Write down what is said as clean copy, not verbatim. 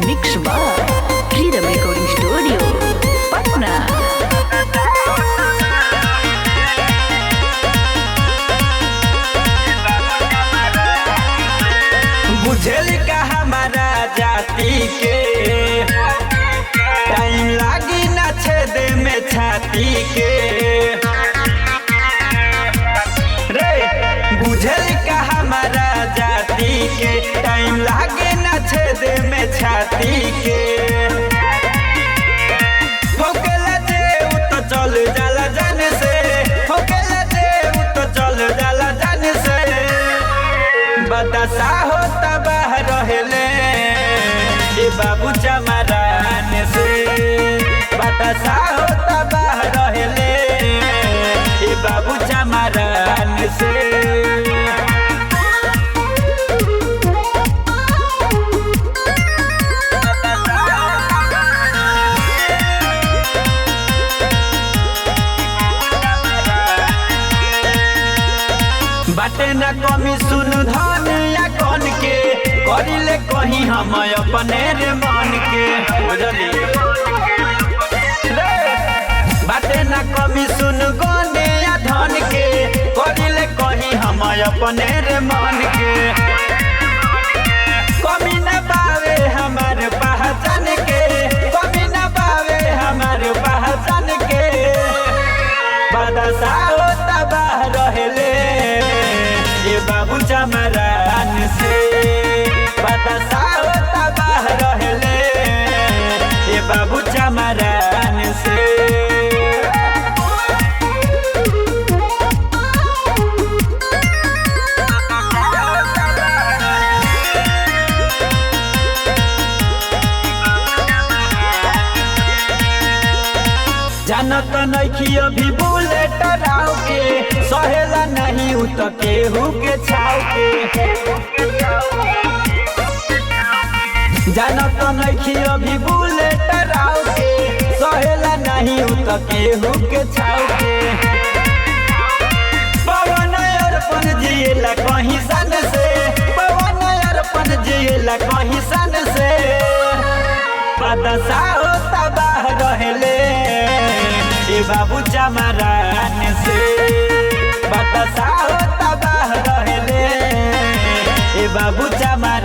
Mix by Freedom Recording Studio, Patna. बुझल का हमारा जाति के टाइम लागी ना छेद में छाती के रे बुझल का हमारा जाति के टाइम लागे ना छेद में छाती के होकेला जे उ तो चल जाला जाने से होकेला जे उ तो चल जाला जाने से बदसा होता बाहर रहेले ये बाबू चमरान से बदसा होता बाहर रहेले ये बाबू चमरान से बाटे न कमी सुन धन या कन के करिले कहीं हम अपने रे मन के बुझली बाटे न कमी सुन गन या धन के करिले कहीं हम अपने रे मन के कमी न पावे हमार पहचान के कमी न पावे हमार पहचान के बदसा होता बाहर रहेले ये बाबू चमरान से बदसा होता बाहर रहेले ये बाबू चमरान से जानत नइखी अभी बुलेट राव के सहेला नहीं उ त केहू के छाव के जानत नइखी अभी बुलेट राव के सहेला नहीं उ त केहू के छाव के पवन अर्पण जिएला कहीं सन से पवन अर्पण जिएला कहीं सन से बदसा होता बाहर रहेले ये बाबू चमरान से बदसा होता बाहर रहेले ये बाबू चमरान